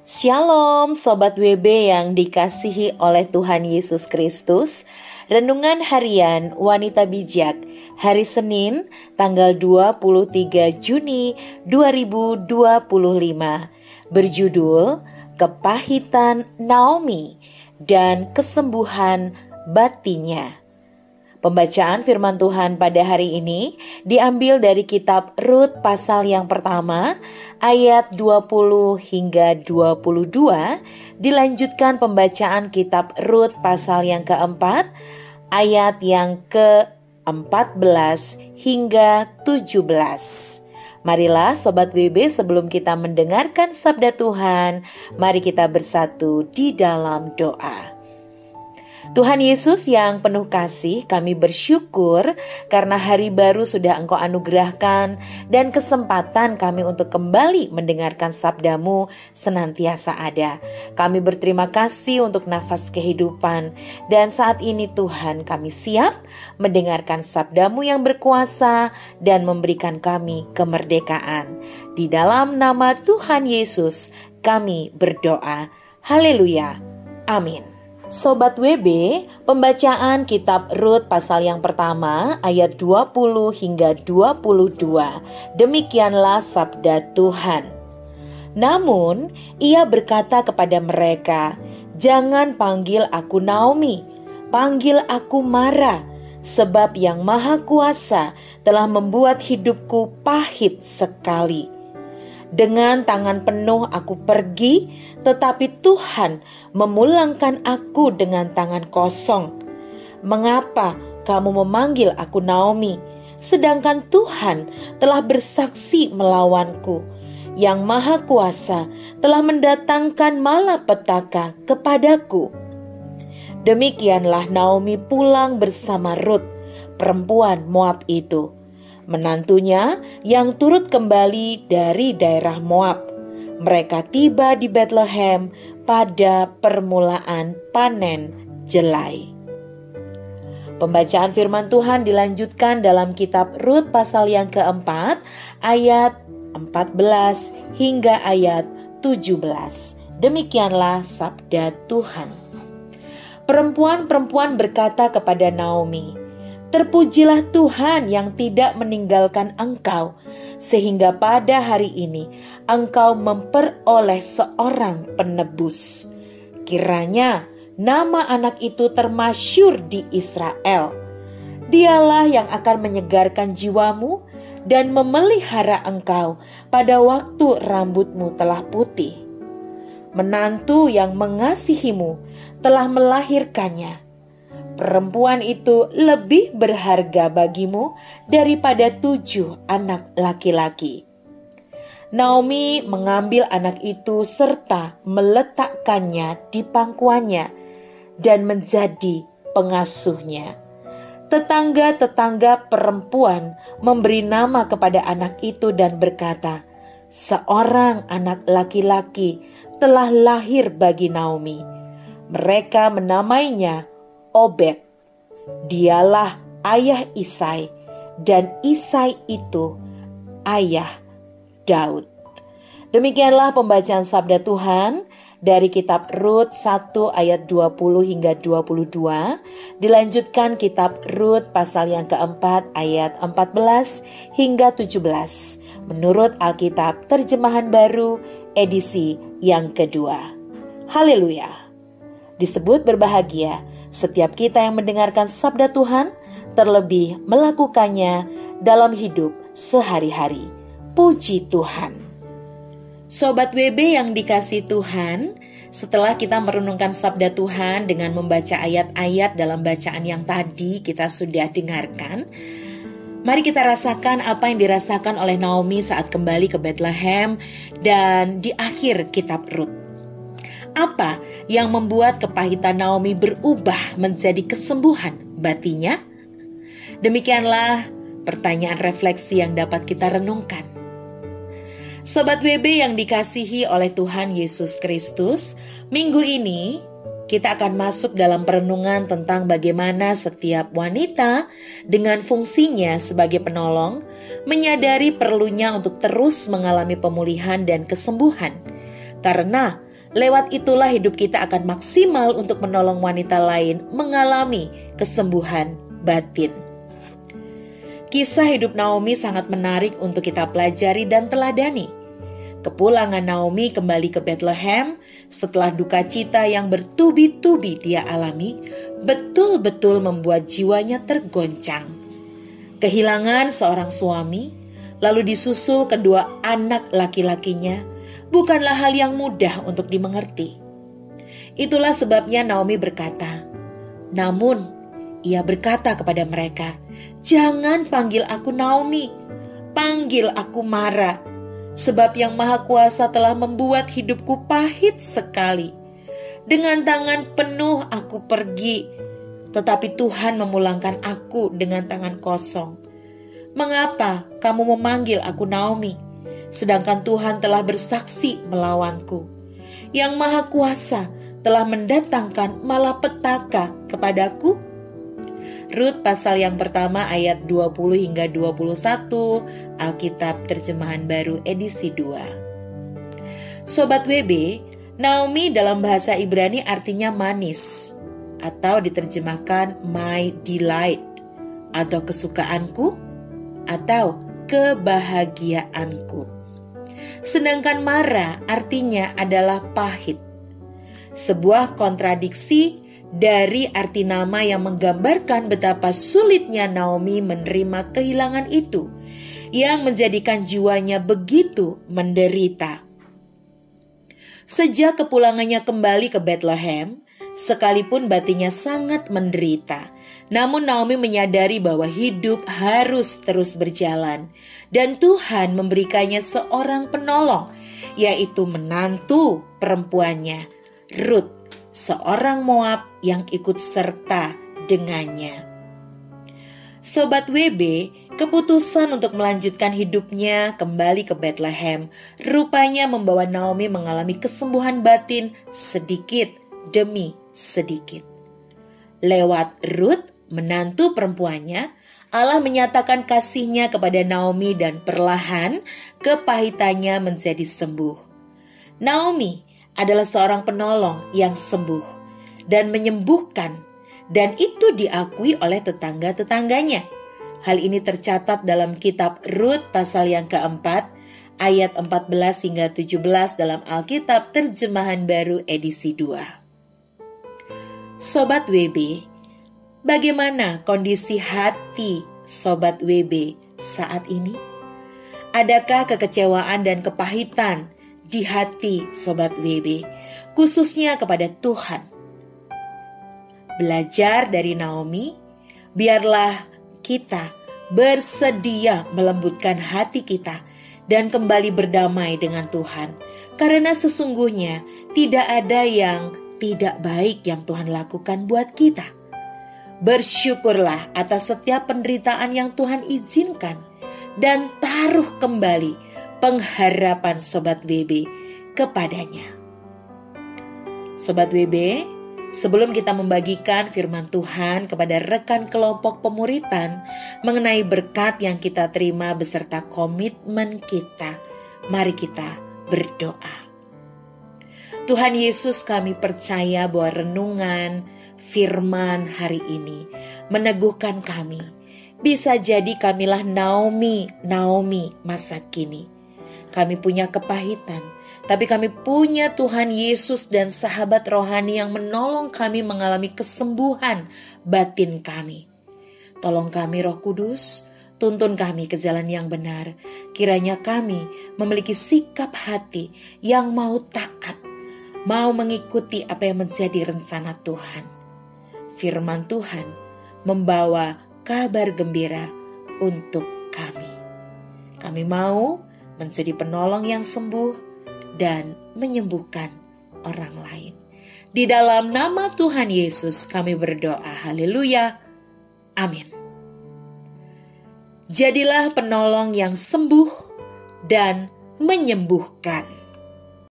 Shalom Sobat WB yang dikasihi oleh Tuhan Yesus Kristus. Renungan Harian Wanita Bijak hari Senin tanggal 23 Juni 2025 berjudul Kepahitan Naomi dan Kesembuhan Batinnya. Pembacaan firman Tuhan pada hari ini diambil dari kitab Rut pasal yang pertama ayat 20 hingga 22, dilanjutkan pembacaan kitab Rut pasal yang keempat ayat yang ke-14 hingga 17. Marilah Sobat WB, sebelum kita mendengarkan sabda Tuhan, mari kita bersatu di dalam doa. Tuhan Yesus yang penuh kasih, kami bersyukur karena hari baru sudah Engkau anugerahkan dan kesempatan kami untuk kembali mendengarkan sabda-Mu senantiasa ada. Kami berterima kasih untuk nafas kehidupan, dan saat ini Tuhan kami siap mendengarkan sabda-Mu yang berkuasa dan memberikan kami kemerdekaan. Di dalam nama Tuhan Yesus kami berdoa. Haleluya. Amin. Sobat WB, pembacaan kitab Rut pasal yang pertama ayat 20 hingga 22. Demikianlah sabda Tuhan. Namun ia berkata kepada mereka, "Jangan panggil aku Naomi, panggil aku Mara, sebab Yang Maha Kuasa telah membuat hidupku pahit sekali. Dengan tangan penuh aku pergi, tetapi Tuhan memulangkan aku dengan tangan kosong. Mengapa kamu memanggil aku Naomi, sedangkan Tuhan telah bersaksi melawanku? Yang Maha Kuasa telah mendatangkan malapetaka kepadaku." Demikianlah Naomi pulang bersama Rut, perempuan Moab itu, menantunya yang turut kembali dari daerah Moab. Mereka tiba di Bethlehem pada permulaan panen jelai. Pembacaan firman Tuhan dilanjutkan dalam kitab Rut pasal yang keempat ayat 14 hingga ayat 17. Demikianlah sabda Tuhan. Perempuan-perempuan berkata kepada Naomi, "Terpujilah Tuhan yang tidak meninggalkan engkau, sehingga pada hari ini engkau memperoleh seorang penebus. Kiranya nama anak itu termasyhur di Israel. Dialah yang akan menyegarkan jiwamu dan memelihara engkau pada waktu rambutmu telah putih. Menantu yang mengasihimu telah melahirkannya. Perempuan itu lebih berharga bagimu daripada 7 anak laki-laki." Naomi mengambil anak itu serta meletakkannya di pangkuannya dan menjadi pengasuhnya. Tetangga-tetangga perempuan memberi nama kepada anak itu dan berkata, "Seorang anak laki-laki telah lahir bagi Naomi." Mereka menamainya Obed. Dialah ayah Isai, dan Isai itu ayah Daud. Demikianlah pembacaan sabda Tuhan dari kitab Rut 1 ayat 20 hingga 22. Dilanjutkan kitab Rut pasal yang keempat ayat 14 hingga 17. Menurut Alkitab Terjemahan Baru edisi yang kedua. Haleluya. Disebut berbahagia setiap kita yang mendengarkan sabda Tuhan, terlebih melakukannya dalam hidup sehari-hari. Puji Tuhan. Sobat WB yang dikasihi Tuhan, setelah kita merenungkan sabda Tuhan dengan membaca ayat-ayat dalam bacaan yang tadi kita sudah dengarkan, mari kita rasakan apa yang dirasakan oleh Naomi saat kembali ke Bethlehem dan di akhir kitab Rut. Apa yang membuat kepahitan Naomi berubah menjadi kesembuhan batinnya? Demikianlah pertanyaan refleksi yang dapat kita renungkan. Sobat WB yang dikasihi oleh Tuhan Yesus Kristus, minggu ini kita akan masuk dalam perenungan tentang bagaimana setiap wanita dengan fungsinya sebagai penolong menyadari perlunya untuk terus mengalami pemulihan dan kesembuhan. Karena Lewat itulah hidup kita akan maksimal untuk menolong wanita lain mengalami kesembuhan batin. Kisah hidup Naomi sangat menarik untuk kita pelajari dan teladani. Kepulangan Naomi kembali ke Bethlehem setelah duka cita yang bertubi-tubi dia alami, betul-betul membuat jiwanya tergoncang. Kehilangan seorang suami, lalu disusul kedua anak laki-lakinya, bukanlah hal yang mudah untuk dimengerti. Itulah sebabnya Naomi berkata, namun ia berkata kepada mereka, "Jangan panggil aku Naomi, panggil aku Mara, sebab Yang Maha Kuasa telah membuat hidupku pahit sekali. Dengan tangan penuh aku pergi, tetapi Tuhan memulangkan aku dengan tangan kosong. Mengapa kamu memanggil aku Naomi? Sedangkan Tuhan telah bersaksi melawanku. Yang Maha Kuasa telah mendatangkan malapetaka kepadaku." Rut pasal yang pertama ayat 20 hingga 21, Alkitab Terjemahan Baru edisi 2. Sobat WB, Naomi dalam bahasa Ibrani artinya manis, atau diterjemahkan my delight, atau kesukaanku, atau kebahagiaanku. Sedangkan Mara artinya adalah pahit. Sebuah kontradiksi dari arti nama yang menggambarkan betapa sulitnya Naomi menerima kehilangan itu, yang menjadikan jiwanya begitu menderita. Sejak kepulangannya kembali ke Bethlehem, sekalipun batinnya sangat menderita, namun Naomi menyadari bahwa hidup harus terus berjalan, dan Tuhan memberikannya seorang penolong, yaitu menantu perempuannya, Rut, seorang Moab yang ikut serta dengannya. Sobat WB, keputusan untuk melanjutkan hidupnya kembali ke Bethlehem rupanya membawa Naomi mengalami kesembuhan batin sedikit demi sedikit. Lewat Rut, menantu perempuannya, Allah menyatakan kasih-Nya kepada Naomi dan perlahan kepahitannya menjadi sembuh. Naomi adalah seorang penolong yang sembuh dan menyembuhkan, dan itu diakui oleh tetangga-tetangganya. Hal ini tercatat dalam kitab Rut pasal yang keempat, ayat 14 hingga 17 dalam Alkitab Terjemahan Baru edisi 2. Sobat WB, bagaimana kondisi hati Sobat WB saat ini? Adakah kekecewaan dan kepahitan di hati Sobat WB, khususnya kepada Tuhan? Belajar dari Naomi, biarlah kita bersedia melembutkan hati kita dan kembali berdamai dengan Tuhan, karena sesungguhnya tidak ada yang tidak baik yang Tuhan lakukan buat kita. Bersyukurlah atas setiap penderitaan yang Tuhan izinkan, dan taruh kembali pengharapan Sobat WB kepadanya. Sobat WB, sebelum kita membagikan firman Tuhan kepada rekan kelompok pemuritan mengenai berkat yang kita terima beserta komitmen kita, mari kita berdoa. Tuhan Yesus, kami percaya bahwa renungan firman hari ini meneguhkan kami. Bisa jadi kamilah Naomi masa kini. Kami punya kepahitan, tapi kami punya Tuhan Yesus dan sahabat rohani yang menolong kami mengalami kesembuhan batin kami. Tolong kami Roh Kudus, tuntun kami ke jalan yang benar. Kiranya kami memiliki sikap hati yang mau taat, mau mengikuti apa yang menjadi rencana Tuhan. Firman Tuhan membawa kabar gembira untuk kami. Kami mau menjadi penolong yang sembuh dan menyembuhkan orang lain. Di dalam nama Tuhan Yesus kami berdoa. Haleluya. Amin. Jadilah penolong yang sembuh dan menyembuhkan.